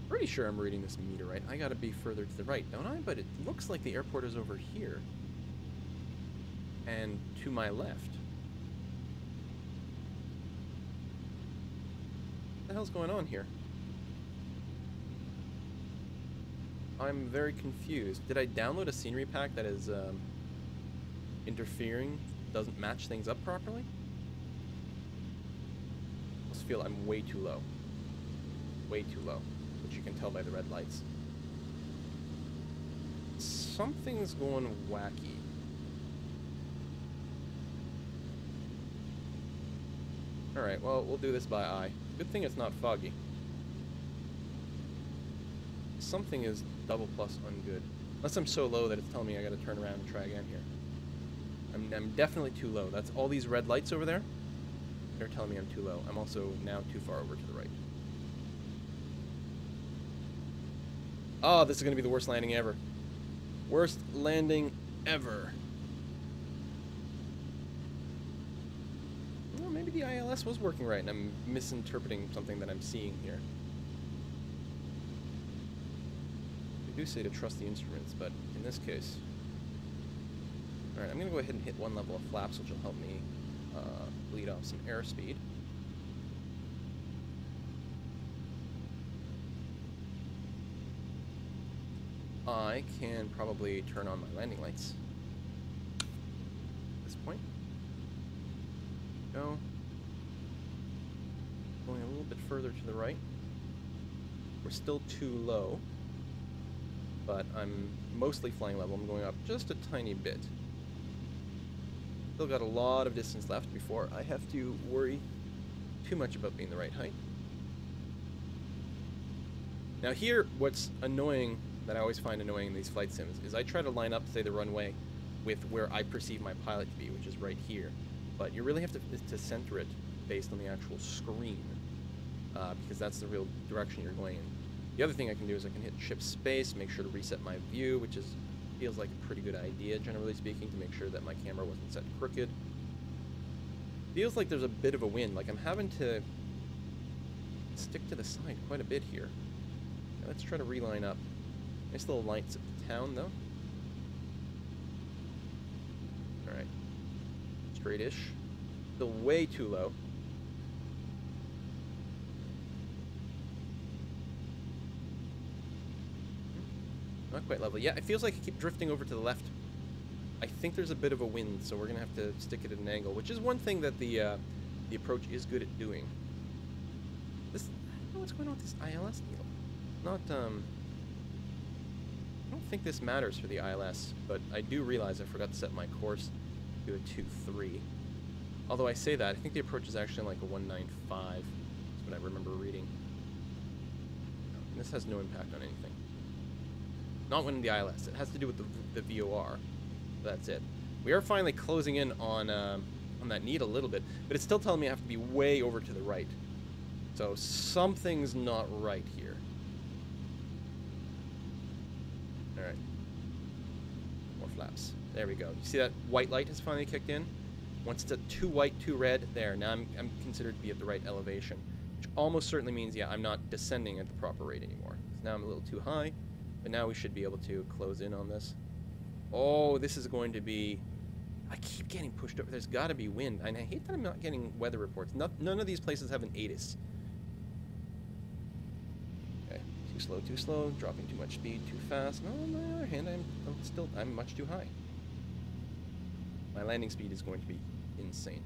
Pretty sure I'm reading this meter right. I gotta be further to the right, don't I? But it looks like the airport is over here. And to my left. What the hell's going on here? I'm very confused. Did I download a scenery pack that is interfering, doesn't match things up properly? I just feel I'm way too low. Way too low. Which you can tell by the red lights. Something's going wacky. Alright, well, we'll do this by eye. Good thing it's not foggy. Something is double plus ungood. Unless I'm so low that it's telling me I gotta turn around and try again here. I'm definitely too low. That's all these red lights over there. They're telling me I'm too low. I'm also now too far over to the right. Oh, this is going to be the worst landing ever. Worst landing ever. Well, maybe the ILS was working right and I'm misinterpreting something that I'm seeing here. They do say to trust the instruments, but in this case... Alright, I'm going to go ahead and hit one level of flaps, which will help me bleed off some airspeed. I can probably turn on my landing lights at this point. Go. Going a little bit further to the right. We're still too low, but I'm mostly flying level. I'm going up just a tiny bit. Still got a lot of distance left before I have to worry too much about being the right height. Now here, what's annoying, that I always find annoying in these flight sims, is I try to line up, say, the runway with where I perceive my pilot to be, which is right here. But you really have to center it based on the actual screen, because that's the real direction you're going in. The other thing I can do is I can hit ship space, make sure to reset my view, which feels like a pretty good idea, generally speaking, to make sure that my camera wasn't set crooked. Feels like there's a bit of a wind, like I'm having to stick to the side quite a bit here. Now let's try to reline up. Nice little lights of the town, though. Alright. Straight-ish. Still way too low. Not quite level. Yeah, it feels like I keep drifting over to the left. I think there's a bit of a wind, so we're going to have to stick it at an angle, which is one thing that the approach is good at doing. I don't know what's going on with this ILS needle. Not, I don't think this matters for the ILS, but I do realize I forgot to set my course do a 2.3. Although I say that, I think the approach is actually like a 1.95. That's what I remember reading. And this has no impact on anything. Not when the ILS. It has to do with the VOR. That's it. We are finally closing in on that need a little bit, but it's still telling me I have to be way over to the right. So something's not right here. All right. More flaps. There we go. You see that white light has finally kicked in? Once it's at too white, too red, there. Now I'm considered to be at the right elevation, which almost certainly means, yeah, I'm not descending at the proper rate anymore. So now I'm a little too high, but now we should be able to close in on this. Oh, this is going to be... I keep getting pushed over. There's got to be wind. And I hate that I'm not getting weather reports. None of these places have an ATIS. Okay, too slow, dropping too much speed, too fast. No, on the other hand, I'm much too high. My landing speed is going to be insane.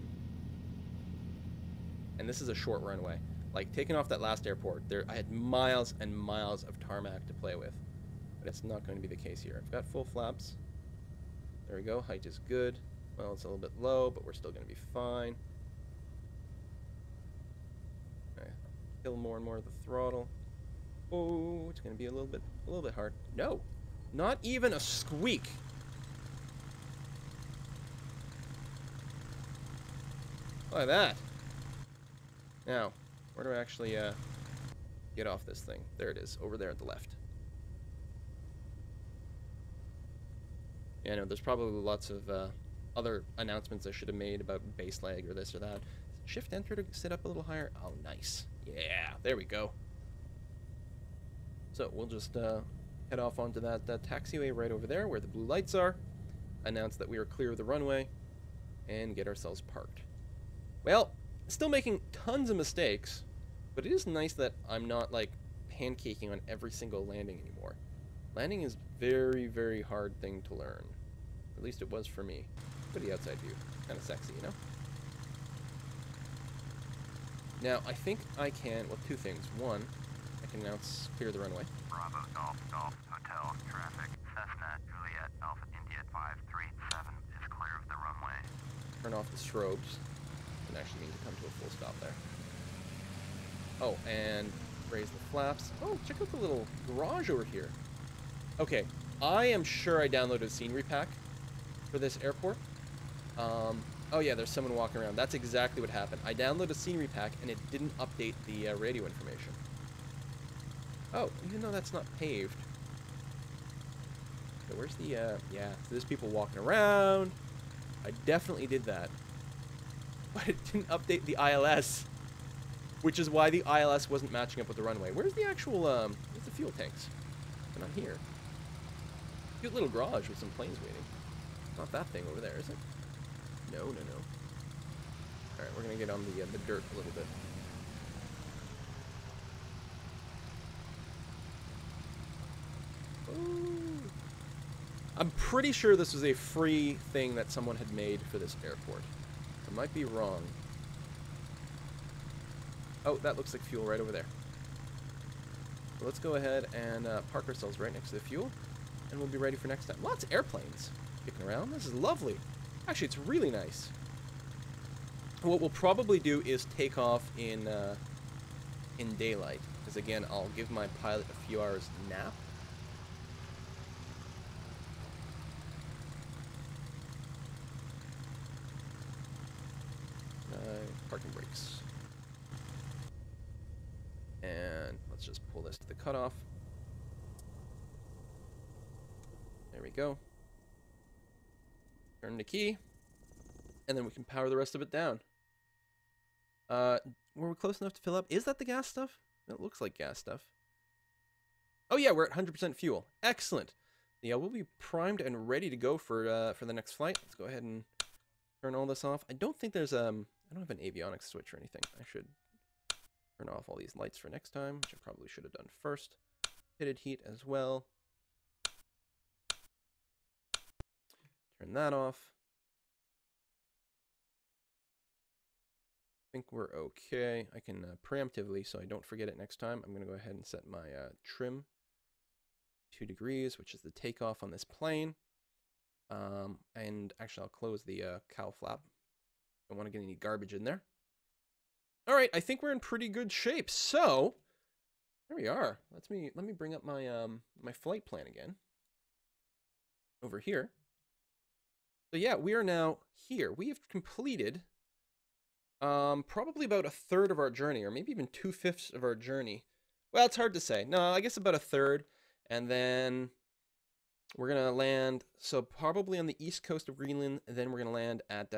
And this is a short runway. Like, taking off that last airport, I had miles and miles of tarmac to play with. But it's not going to be the case here. I've got full flaps. There we go. Height is good. Well, it's a little bit low, but we're still going to be fine. Okay. Kill more and more of the throttle. Oh, it's going to be a little bit hard. No, not even a squeak. Look at that. Now, where do I actually get off this thing? There it is, over there at the left. Yeah, no, there's probably lots of other announcements I should have made about base lag or this or that. Shift enter to sit up a little higher. Oh, nice. Yeah, there we go. So we'll just head off onto that taxiway right over there where the blue lights are, announce that we are clear of the runway, and get ourselves parked. Well, still making tons of mistakes, but it is nice that I'm not, like, pancaking on every single landing anymore. Landing is very, very hard thing to learn. At least it was for me. Look at the outside view. Kind of sexy, you know? Now, I think I can, well, two things. One, I can announce clear the runway. Bravo, Golf, Hotel, traffic, Cessna, Juliet, Alpha, India, 537 is clear of the runway. Turn off the strobes. And actually need to come to a full stop there. Oh, and raise the flaps. Oh, check out the little garage over here. Okay, I am sure I downloaded a scenery pack for this airport. Oh yeah, there's someone walking around. That's exactly what happened. I downloaded a scenery pack and it didn't update the radio information. Oh, even though that's not paved. So where's the, yeah, so there's people walking around. I definitely did that. But it didn't update the ILS, which is why the ILS wasn't matching up with the runway. Where's the actual, where's the fuel tanks? They're not here. Cute little garage with some planes waiting. Not that thing over there, is it? No, no, no. Alright, we're gonna get on the dirt a little bit. Ooh. I'm pretty sure this was a free thing that someone had made for this airport. I might be wrong. Oh, that looks like fuel right over there. So let's go ahead and park ourselves right next to the fuel, and we'll be ready for next time. Lots of airplanes kicking around. This is lovely. Actually, it's really nice. What we'll probably do is take off in daylight, because again, I'll give my pilot a few hours nap. Parking brakes. And let's just pull this to the cutoff. There we go. Turn the key. And then we can power the rest of it down. Were we close enough to fill up? Is that the gas stuff? It looks like gas stuff. Oh yeah, we're at 100% fuel. Excellent. Yeah, we'll be primed and ready to go for the next flight. Let's go ahead and turn all this off. I don't think there's I don't have an avionics switch or anything. I should turn off all these lights for next time, which I probably should have done first. Pitted heat as well. Turn that off. I think we're okay. I can preemptively, so I don't forget it next time, I'm going to go ahead and set my trim 2 degrees, which is the takeoff on this plane. And actually, I'll close the cowl flap. Don't want to get any garbage in there. All right, I think we're in pretty good shape. So there we are. Let me bring up my my flight plan again. Over here. So yeah, we are now here. We have completed probably about a third of our journey, or maybe even 2/5 of our journey. Well, it's hard to say. No, I guess about a third. And then we're going to land, so probably on the east coast of Greenland, and then we're going to land at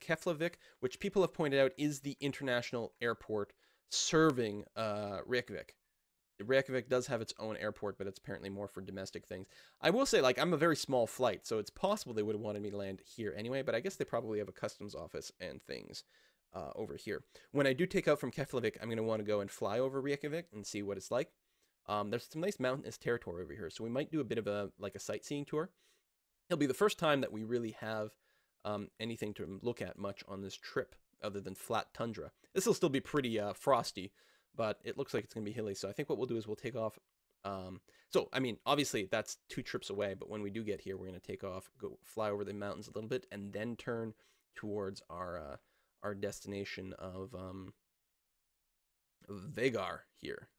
Keflavik, which people have pointed out is the international airport serving Reykjavik. Reykjavik does have its own airport, but it's apparently more for domestic things. I will say, like, I'm a very small flight, so it's possible they would have wanted me to land here anyway, but I guess they probably have a customs office and things over here. When I do take out from Keflavik, I'm going to want to go and fly over Reykjavik and see what it's like. There's some nice mountainous territory over here, so we might do a bit of a sightseeing tour. It'll be the first time that we really have anything to look at much on this trip other than flat tundra. This will still be pretty frosty, but it looks like it's going to be hilly. So I think what we'll do is we'll take off. So, I mean, obviously that's 2 trips away, but when we do get here, we're going to take off, go fly over the mountains a little bit, and then turn towards our destination of Vegar here,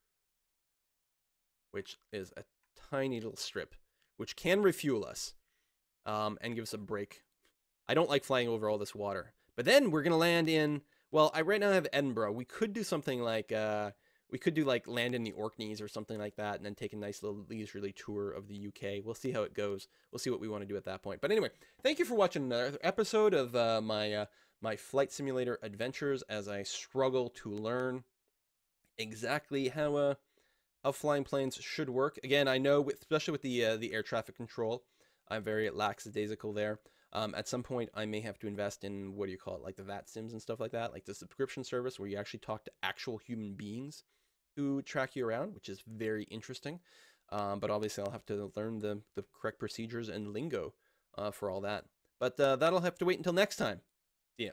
which is a tiny little strip, which can refuel us and give us a break. I don't like flying over all this water. But then we're going to land in, well, I right now have Edinburgh. We could do something like, land in the Orkneys or something like that, and then take a nice little leisurely tour of the UK. We'll see how it goes. We'll see what we want to do at that point. But anyway, thank you for watching another episode of my flight simulator adventures as I struggle to learn exactly how flying planes should work. Again, I know, especially with the air traffic control, I'm very lackadaisical there. At some point, I may have to invest in, what do you call it, like the VAT sims and stuff like that, like the subscription service where you actually talk to actual human beings who track you around, which is very interesting. But obviously, I'll have to learn the correct procedures and lingo for all that. But that'll have to wait until next time. See ya.